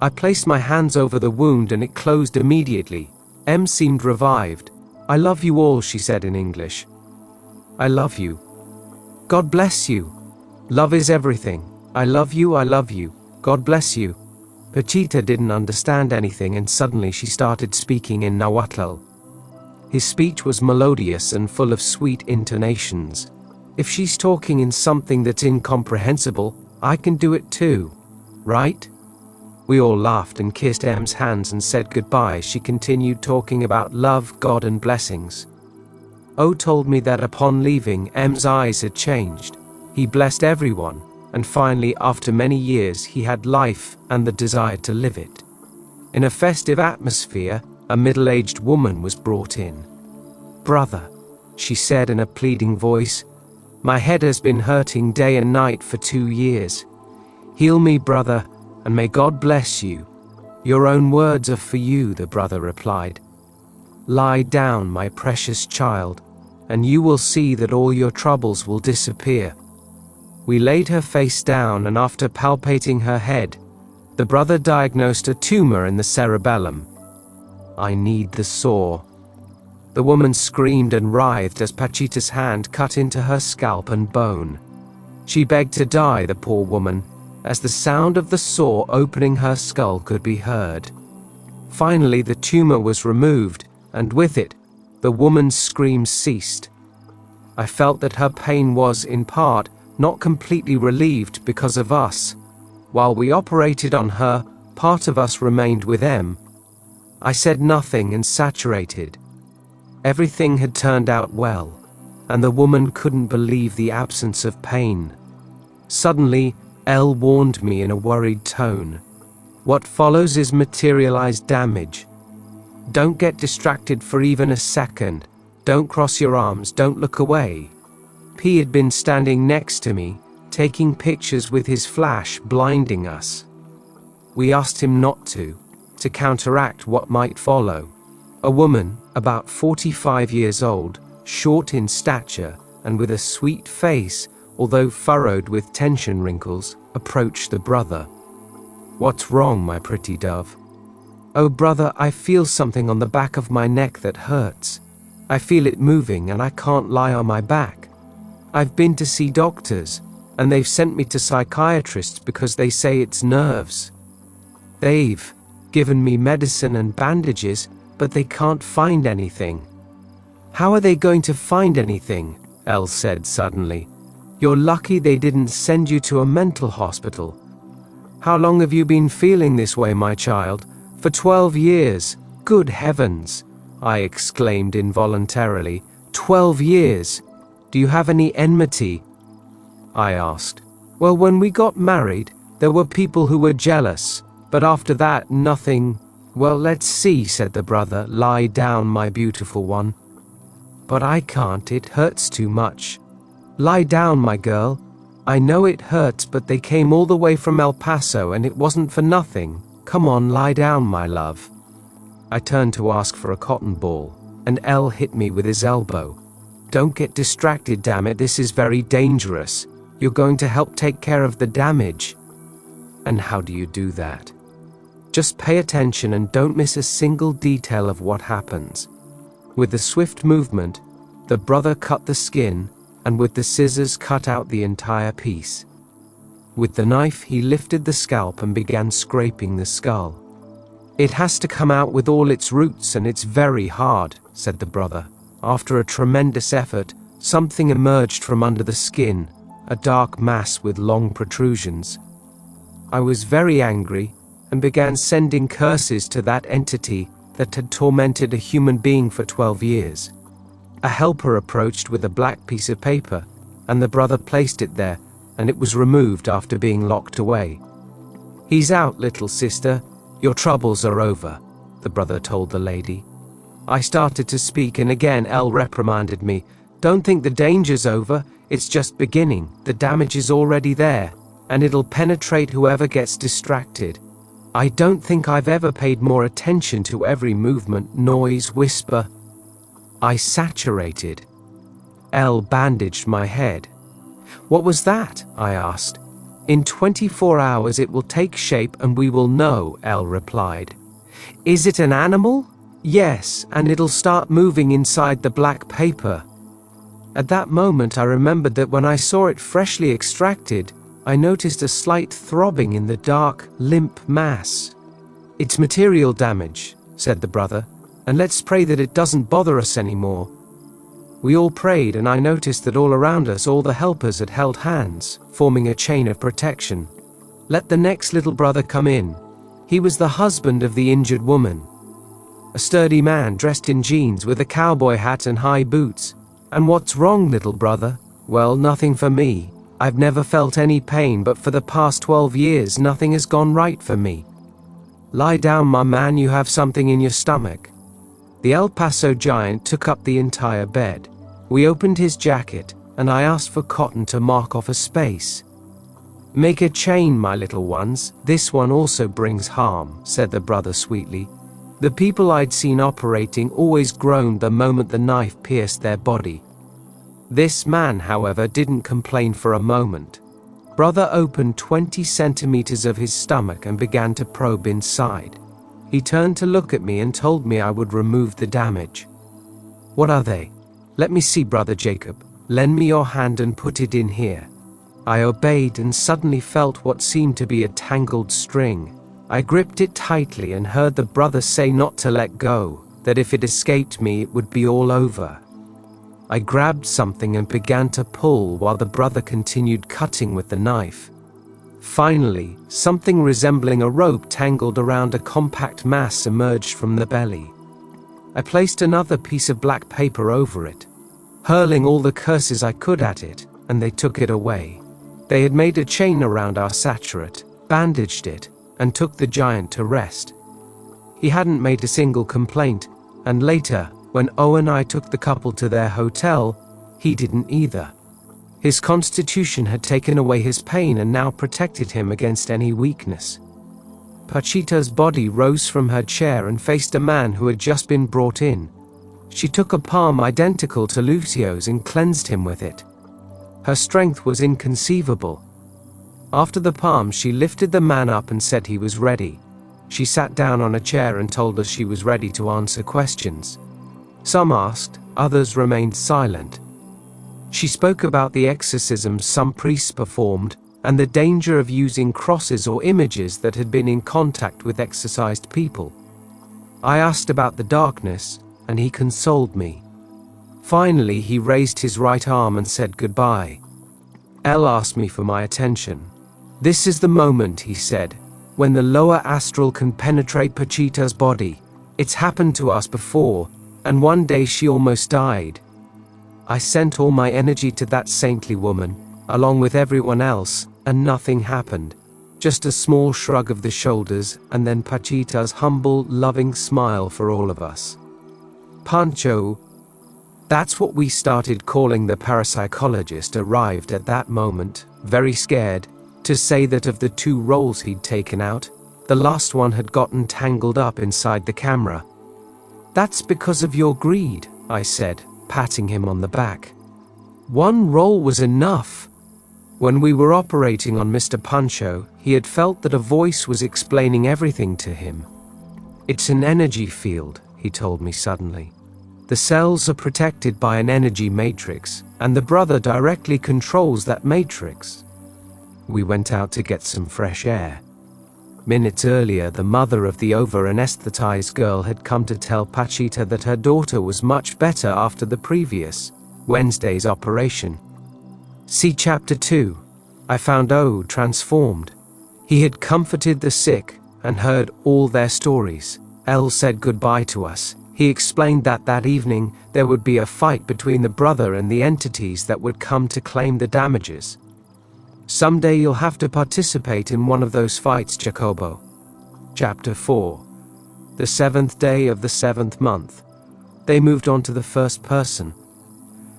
I placed my hands over the wound and it closed immediately. M seemed revived. I love you all, she said in English. I love you. God bless you. Love is everything. I love you, I love you. God bless you. Pachita didn't understand anything, and suddenly she started speaking in Nahuatl. His speech was melodious and full of sweet intonations. If she's talking in something that's incomprehensible, I can do it too, right? We all laughed and kissed M's hands and said goodbye. She continued talking about love, God, and blessings. O told me that upon leaving, M's eyes had changed. He blessed everyone, and finally, after many years, he had life and the desire to live it. In a festive atmosphere, a middle-aged woman was brought in. Brother, she said in a pleading voice, my head has been hurting day and night for 2 years. Heal me, brother, and may God bless you. Your own words are for you, the brother replied. Lie down, my precious child, and you will see that all your troubles will disappear. We laid her face down, and after palpating her head, the brother diagnosed a tumor in the cerebellum. "I need the saw." The woman screamed and writhed as Pachita's hand cut into her scalp and bone. She begged to die, the poor woman, as the sound of the saw opening her skull could be heard. Finally, the tumor was removed, and with it, the woman's screams ceased. I felt that her pain was, in part, not completely relieved because of us. While we operated on her, part of us remained with M. I said nothing and saturated. Everything had turned out well, and the woman couldn't believe the absence of pain. Suddenly, L warned me in a worried tone. "What follows is materialized damage. Don't get distracted for even a second. Don't cross your arms, don't look away." P had been standing next to me, taking pictures with his flash, blinding us. We asked him not to counteract what might follow. A woman, about 45 years old, short in stature, and with a sweet face, although furrowed with tension wrinkles, approached the brother. "What's wrong, my pretty dove?" "Oh, brother, I feel something on the back of my neck that hurts. I feel it moving and I can't lie on my back. I've been to see doctors, and they've sent me to psychiatrists because they say it's nerves. They've given me medicine and bandages, but they can't find anything." "How are they going to find anything?" Elle said suddenly. "You're lucky they didn't send you to a mental hospital." "How long have you been feeling this way, my child?" "For 12 years. Good heavens!" I exclaimed involuntarily. 12 years! Do you have any enmity?" I asked. "Well, when we got married, there were people who were jealous, but after that, nothing." "Well, let's see," said the brother. "Lie down, my beautiful one." "But I can't, it hurts too much." "Lie down, my girl. I know it hurts, but they came all the way from El Paso and it wasn't for nothing. Come on, lie down, my love." I turned to ask for a cotton ball, and L hit me with his elbow. "Don't get distracted, damn it, this is very dangerous. You're going to help take care of the damage." "And how do you do that?" "Just pay attention and don't miss a single detail of what happens." With a swift movement, the brother cut the skin, and with the scissors cut out the entire piece. With the knife, he lifted the scalp and began scraping the skull. "It has to come out with all its roots, and it's very hard," said the brother. After a tremendous effort, something emerged from under the skin, a dark mass with long protrusions. I was very angry and began sending curses to that entity that had tormented a human being for 12 years. A helper approached with a black piece of paper, and the brother placed it there, and it was removed after being locked away. "He's out, little sister. Your troubles are over," the brother told the lady. I started to speak, and again Elle reprimanded me. "Don't think the danger's over, it's just beginning. The damage is already there, and it'll penetrate whoever gets distracted. I don't think I've ever paid more attention to every movement, noise, whisper." I saturated. Elle bandaged my head. "What was that?" I asked. "In 24 hours it will take shape and we will know," Elle replied. "Is it an animal?" "Yes, and it'll start moving inside the black paper." At that moment I remembered that when I saw it freshly extracted, I noticed a slight throbbing in the dark, limp mass. "It's material damage," said the brother, "and let's pray that it doesn't bother us anymore." We all prayed, and I noticed that all around us all the helpers had held hands, forming a chain of protection. "Let the next little brother come in." He was the husband of the injured woman. A sturdy man dressed in jeans with a cowboy hat and high boots. "And what's wrong, little brother?" "Well, nothing for me. I've never felt any pain, but for the past 12 years nothing has gone right for me." "Lie down, my man, you have something in your stomach." The El Paso giant took up the entire bed. We opened his jacket, and I asked for cotton to mark off a space. "Make a chain, my little ones. This one also brings harm," said the brother sweetly. The people I'd seen operating always groaned the moment the knife pierced their body. This man, however, didn't complain for a moment. Brother opened 20 centimeters of his stomach and began to probe inside. He turned to look at me and told me I would remove the damage. What are they? Let me see, Brother Jacob. Lend me your hand and put it in here. I obeyed and suddenly felt what seemed to be a tangled string. I gripped it tightly and heard the brother say not to let go, that if it escaped me it would be all over. I grabbed something and began to pull while the brother continued cutting with the knife. Finally, something resembling a rope tangled around a compact mass emerged from the belly. I placed another piece of black paper over it, hurling all the curses I could at it, and they took it away. They had made a chain around our saturate, bandaged it, and took the giant to rest. He hadn't made a single complaint, and later, when O and I took the couple to their hotel, he didn't either. His constitution had taken away his pain and now protected him against any weakness. Pachita's body rose from her chair and faced a man who had just been brought in. She took a palm identical to Lucio's and cleansed him with it. Her strength was inconceivable. After the palm, she lifted the man up and said he was ready. She sat down on a chair and told us she was ready to answer questions. Some asked, others remained silent. She spoke about the exorcisms some priests performed and the danger of using crosses or images that had been in contact with exorcised people. I asked about the darkness, and he consoled me. Finally, he raised his right arm and said goodbye. El asked me for my attention. This is the moment, he said, when the lower astral can penetrate Pachita's body. It's happened to us before, and one day she almost died. I sent all my energy to that saintly woman, along with everyone else, and nothing happened. Just a small shrug of the shoulders, and then Pachita's humble, loving smile for all of us. Pancho, that's what we started calling the parapsychologist, arrived at that moment, very scared, to say that of the 2 rolls he'd taken out, the last one had gotten tangled up inside the camera. That's because of your greed, I said, patting him on the back. 1 roll was enough. When we were operating on Mr. Pancho, he had felt that a voice was explaining everything to him. It's an energy field, he told me suddenly. The cells are protected by an energy matrix, and the brother directly controls that matrix. We went out to get some fresh air. Minutes earlier, the mother of the over-anesthetized girl had come to tell Pachita that her daughter was much better after the previous Wednesday's operation. See Chapter 2. I found O transformed. He had comforted the sick and heard all their stories. El said goodbye to us. He explained that that evening there would be a fight between the brother and the entities that would come to claim the damages. Someday you'll have to participate in one of those fights, Jacobo. Chapter 4. The 7th day of the 7th month. They moved on to the first person.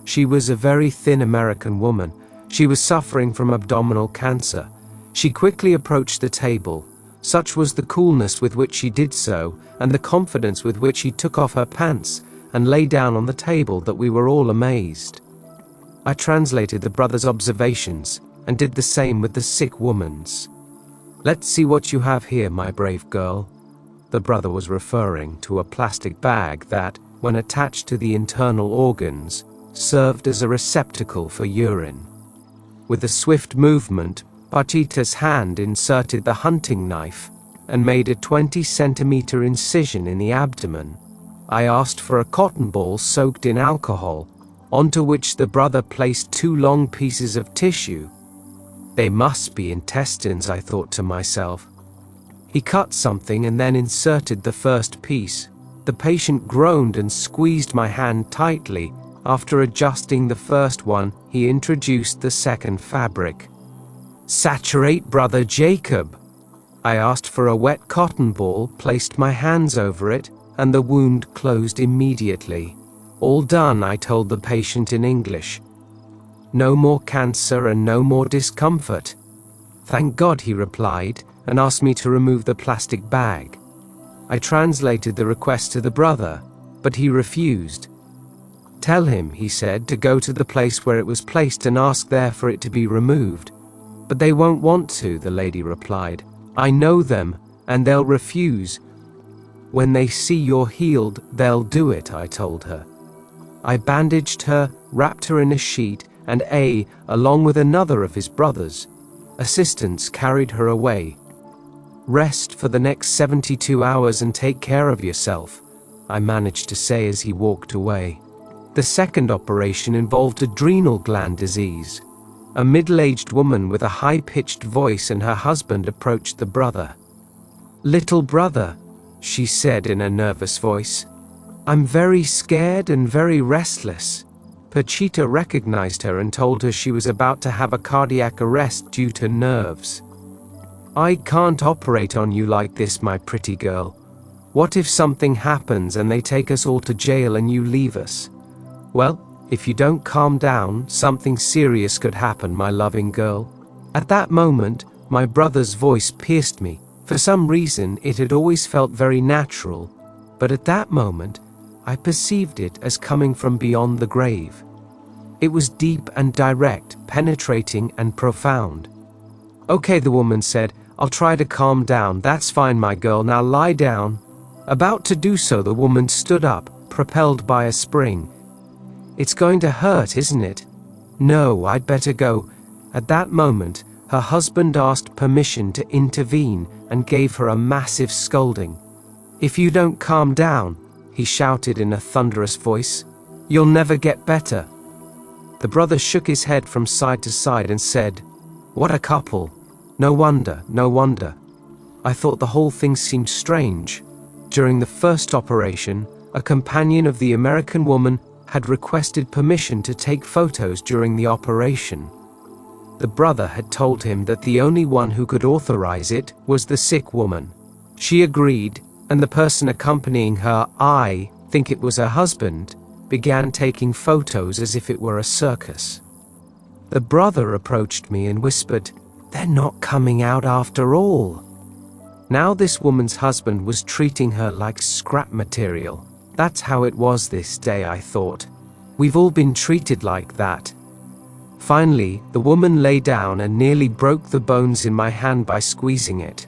She was a very thin American woman. She was suffering from abdominal cancer. She quickly approached the table. Such was the coolness with which she did so, and the confidence with which she took off her pants and lay down on the table, that we were all amazed. I translated the brother's observations and did the same with the sick woman's. Let's see what you have here, my brave girl. The brother was referring to a plastic bag that, when attached to the internal organs, served as a receptacle for urine. With a swift movement, Pachita's hand inserted the hunting knife and made a 20-centimeter incision in the abdomen. I asked for a cotton ball soaked in alcohol, onto which the brother placed 2 long pieces of tissue. They must be intestines, I thought to myself. He cut something and then inserted the first piece. The patient groaned and squeezed my hand tightly. After adjusting the first one, he introduced the second fabric. Saturate, Brother Jacob. I asked for a wet cotton ball, placed my hands over it, and the wound closed immediately. All done, I told the patient in English. No more cancer and no more discomfort. Thank God, he replied, and asked me to remove the plastic bag. I translated the request to the brother, but he refused. Tell him, he said, to go to the place where it was placed and ask there for it to be removed. "But they won't want to," the lady replied. "I know them, and they'll refuse. When they see you're healed, they'll do it," I told her. I bandaged her, wrapped her in a sheet, and along with another of his brothers' assistants, carried her away. "Rest for the next 72 hours and take care of yourself," I managed to say as he walked away. The second operation involved adrenal gland disease. A middle-aged woman with a high-pitched voice and her husband approached the brother. "Little brother," she said in a nervous voice, "I'm very scared and very restless." Pachita recognized her and told her she was about to have a cardiac arrest due to nerves. "I can't operate on you like this, my pretty girl. What if something happens and they take us all to jail and you leave us? Well, if you don't calm down, something serious could happen, my loving girl." At that moment, my brother's voice pierced me. For some reason, it had always felt very natural, but at that moment, I perceived it as coming from beyond the grave. It was deep and direct, penetrating and profound. "Okay," the woman said, "I'll try to calm down. That's fine, my girl. Now lie down." About to do so, the woman stood up, propelled by a spring. "It's going to hurt, isn't it?" "No, I'd better go." At that moment, her husband asked permission to intervene and gave her a massive scolding. "If you don't calm down," he shouted in a thunderous voice, "you'll never get better." The brother shook his head from side to side and said, "What a couple. No wonder, no wonder." I thought the whole thing seemed strange. During the first operation, a companion of the American woman had requested permission to take photos during the operation. The brother had told him that the only one who could authorize it was the sick woman. She agreed, and the person accompanying her, I think it was her husband, began taking photos as if it were a circus. The brother approached me and whispered, "They're not coming out after all." Now this woman's husband was treating her like scrap material. That's how it was this day, I thought. We've all been treated like that. Finally, the woman lay down and nearly broke the bones in my hand by squeezing it.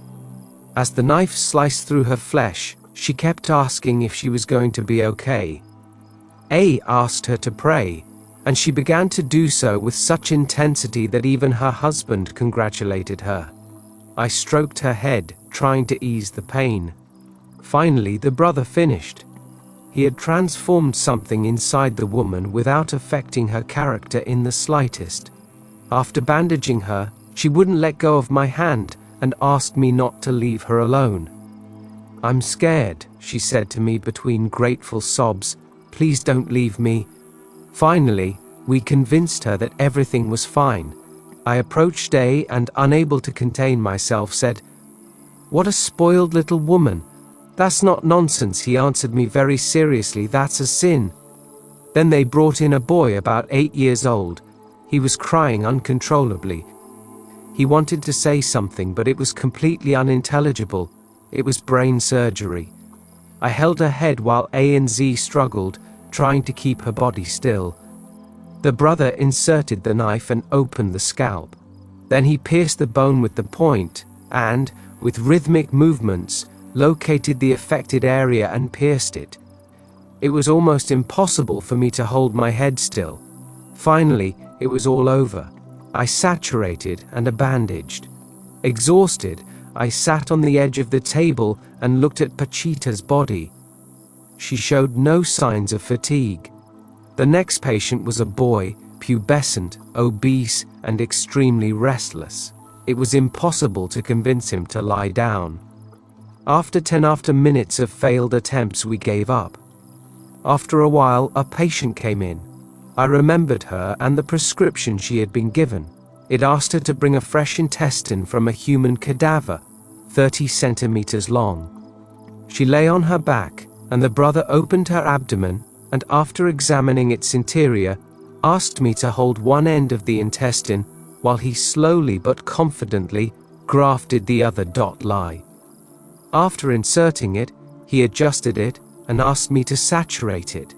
As the knife sliced through her flesh, she kept asking if she was going to be okay. A asked her to pray, and she began to do so with such intensity that even her husband congratulated her. I stroked her head, trying to ease the pain. Finally, the brother finished. He had transformed something inside the woman without affecting her character in the slightest. After bandaging her, she wouldn't let go of my hand and asked me not to leave her alone. "I'm scared," she said to me between grateful sobs. "Please don't leave me." Finally, we convinced her that everything was fine. I approached A and, unable to contain myself, said, "What a spoiled little woman. That's not nonsense," he answered me very seriously. "That's a sin." Then they brought in a boy about 8 years old. He was crying uncontrollably. He wanted to say something, but it was completely unintelligible. It was brain surgery. I held her head while A and Z struggled, trying to keep her body still. The brother inserted the knife and opened the scalp. Then he pierced the bone with the point and, with rhythmic movements, located the affected area and pierced it. It was almost impossible for me to hold my head still. Finally, it was all over. I saturated and bandaged. Exhausted, I sat on the edge of the table and looked at Pachita's body. She showed no signs of fatigue. The next patient was a boy, pubescent, obese, and extremely restless. It was impossible to convince him to lie down. After minutes of failed attempts, we gave up. After a while, a patient came in. I remembered her and the prescription she had been given. It asked her to bring a fresh intestine from a human cadaver, 30 centimeters long. She lay on her back, and the brother opened her abdomen, and after examining its interior, asked me to hold one end of the intestine while he slowly but confidently grafted the other lie. After inserting it, he adjusted it and asked me to saturate it.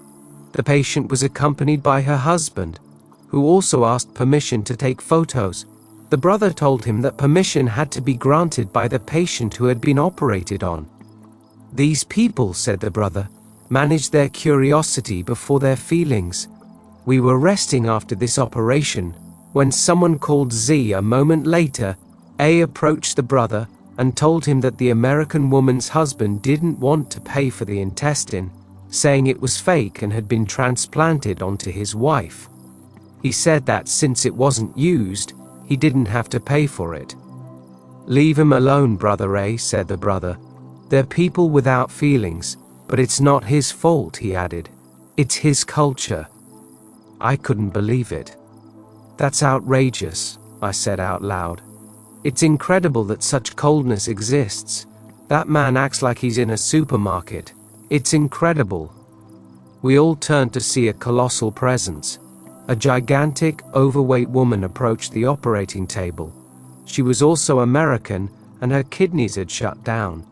The patient was accompanied by her husband, who also asked permission to take photos. The brother told him that permission had to be granted by the patient who had been operated on. These people, said the brother, managed their curiosity before their feelings. We were resting after this operation, when someone called Z. A moment later, A approached the brother and told him that the American woman's husband didn't want to pay for the intestine, saying it was fake and had been transplanted onto his wife. He said that since it wasn't used, he didn't have to pay for it. Leave him alone, Brother A, said the brother. They're people without feelings, but it's not his fault, he added. It's his culture. I couldn't believe it. That's outrageous, I said out loud. It's incredible that such coldness exists. That man acts like he's in a supermarket. It's incredible. We all turned to see a colossal presence. A gigantic, overweight woman approached the operating table. She was also American, and her kidneys had shut down.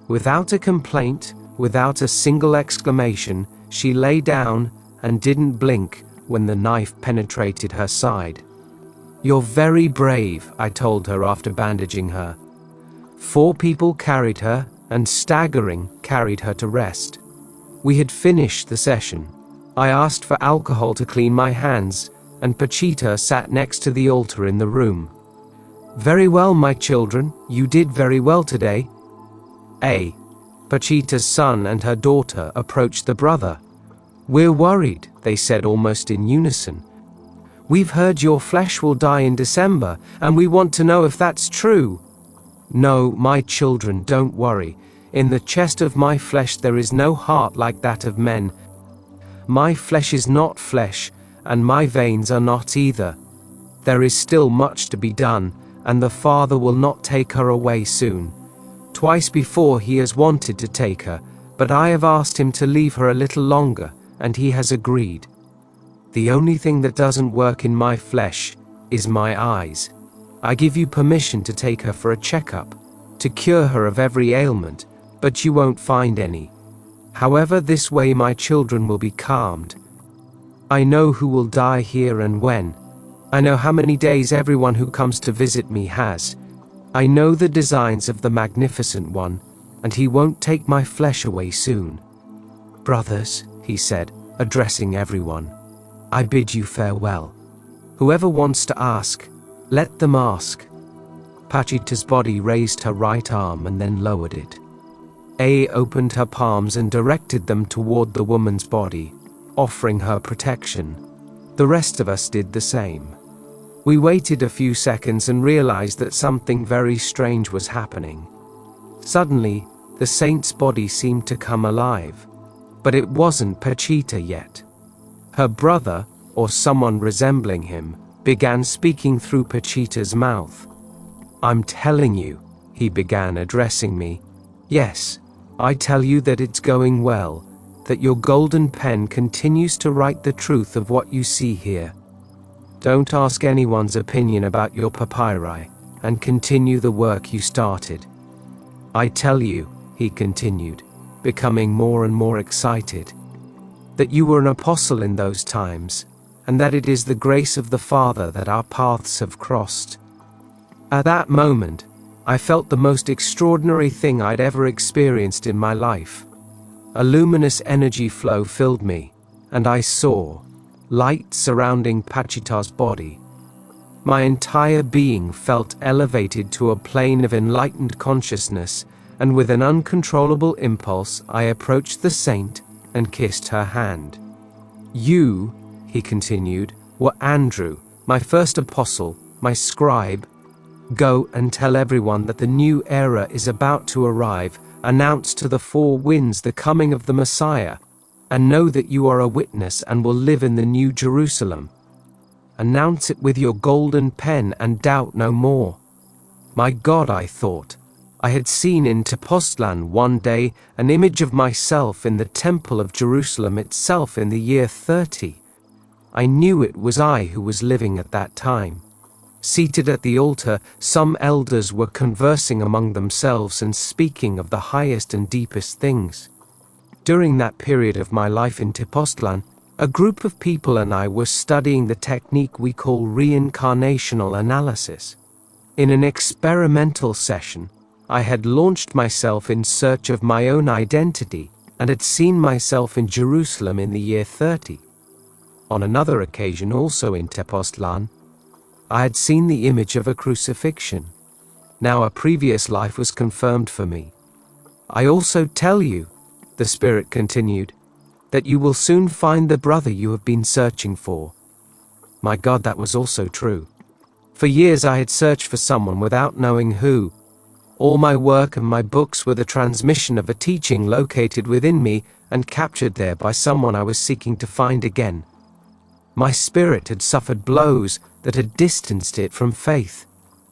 Without a complaint, without a single exclamation, she lay down and didn't blink when the knife penetrated her side. You're very brave, I told her after bandaging her. 4 people carried her, and staggering, carried her to rest. We had finished the session. I asked for alcohol to clean my hands, and Pachita sat next to the altar in the room. Very well, my children, you did very well today. A. Pachita's son and her daughter approached the brother. We're worried, they said almost in unison. We've heard your flesh will die in December, and we want to know if that's true. No, my children, don't worry. In the chest of my flesh there is no heart like that of men. My flesh is not flesh, and my veins are not either. There is still much to be done, and the Father will not take her away soon. Twice before he has wanted to take her, but I have asked him to leave her a little longer, and he has agreed. The only thing that doesn't work in my flesh is my eyes. I give you permission to take her for a checkup, to cure her of every ailment, but you won't find any. However, this way my children will be calmed. I know who will die here and when. I know how many days everyone who comes to visit me has. I know the designs of the Magnificent One, and he won't take my flesh away soon. Brothers, he said, addressing everyone, I bid you farewell. Whoever wants to ask, let them ask. Pachita's body raised her right arm and then lowered it. A opened her palms and directed them toward the woman's body, offering her protection. The rest of us did the same. We waited a few seconds and realized that something very strange was happening. Suddenly, the saint's body seemed to come alive, but it wasn't Pachita yet. Her brother, or someone resembling him, began speaking through Pachita's mouth. I'm telling you, he began, addressing me. Yes, I tell you that it's going well, that your golden pen continues to write the truth of what you see here. Don't ask anyone's opinion about your papyri, and continue the work you started. I tell you, he continued, becoming more and more excited, that you were an apostle in those times, and that it is the grace of the Father that our paths have crossed. At that moment, I felt the most extraordinary thing I'd ever experienced in my life. A luminous energy flow filled me, and I saw light surrounding Pachita's body. My entire being felt elevated to a plane of enlightened consciousness, and with an uncontrollable impulse I approached the saint and kissed her hand. You, he continued, were Andrew, my first apostle, my scribe. Go and tell everyone that the new era is about to arrive. Announce to the 4 winds the coming of the Messiah, and know that you are a witness and will live in the New Jerusalem. Announce it with your golden pen and doubt no more. My God, I thought. I had seen in Tepoztlan one day an image of myself in the Temple of Jerusalem itself in the year 30. I knew it was I who was living at that time. Seated at the altar, some elders were conversing among themselves and speaking of the highest and deepest things. During that period of my life in Tepoztlan, A group of people and I were studying the technique we call reincarnational analysis. In an experimental session, I had launched myself in search of my own identity and had seen myself in Jerusalem in the year 30. On another occasion, also in Tepoztlan, I had seen the image of a crucifixion. Now a previous life was confirmed for me. I also tell you, the spirit continued, that you will soon find the brother you have been searching for. My God, that was also true. For years I had searched for someone without knowing who. All my work and my books were the transmission of a teaching located within me and captured there by someone I was seeking to find again. My spirit had suffered blows that had distanced it from faith.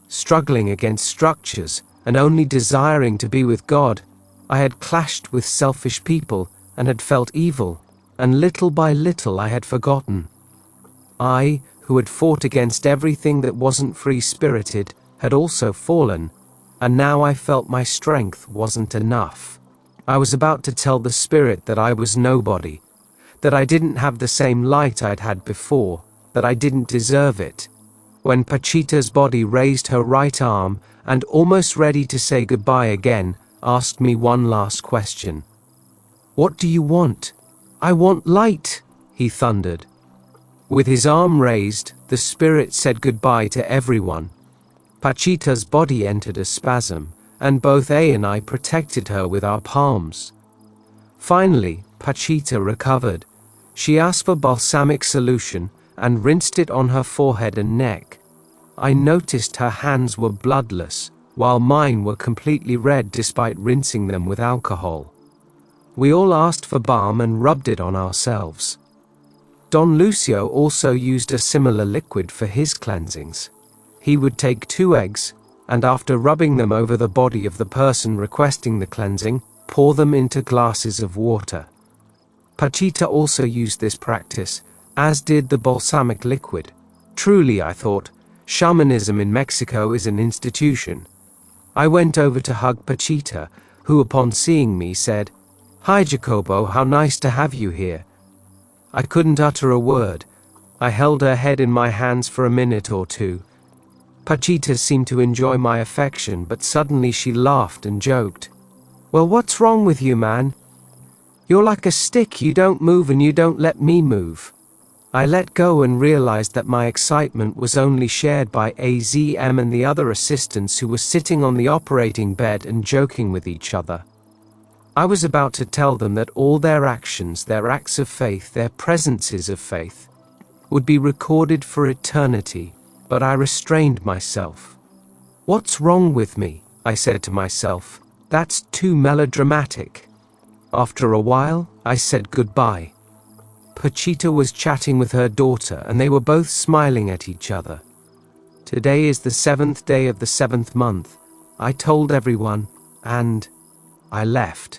Struggling against structures and only desiring to be with God, I had clashed with selfish people and had felt evil, and little by little I had forgotten. I, who had fought against everything that wasn't free-spirited, had also fallen, and now I felt my strength wasn't enough. I was about to tell the spirit that I was nobody, that I didn't have the same light I'd had before, that I didn't deserve it, when Pachita's body raised her right arm and, almost ready to say goodbye again, asked me one last question. "What do you want?" "I want light," he thundered. With his arm raised, the spirit said goodbye to everyone. Pachita's body entered a spasm, and both A and I protected her with our palms. Finally, Pachita recovered. She asked for balsamic solution and rinsed it on her forehead and neck. I noticed her hands were bloodless, while mine were completely red despite rinsing them with alcohol. We all asked for balm and rubbed it on ourselves. Don Lucio also used a similar liquid for his cleansings. He would take 2 eggs, and after rubbing them over the body of the person requesting the cleansing, pour them into glasses of water. Pachita also used this practice, as did the balsamic liquid. Truly, I thought, shamanism in Mexico is an institution. I went over to hug Pachita, who upon seeing me said, "Hi Jacobo, how nice to have you here." I couldn't utter a word. I held her head in my hands for a minute or two. Pachita seemed to enjoy my affection, but suddenly she laughed and joked. "Well, what's wrong with you, man? You're like a stick, you don't move and you don't let me move." I let go and realized that my excitement was only shared by AZM and the other assistants who were sitting on the operating bed and joking with each other. I was about to tell them that all their actions, their acts of faith, their presences of faith, would be recorded for eternity, but I restrained myself. "What's wrong with me?" I said to myself. "That's too melodramatic." After a while, I said goodbye. Pachita was chatting with her daughter, and they were both smiling at each other. "Today is the 7th day of the 7th month," I told everyone, and I left.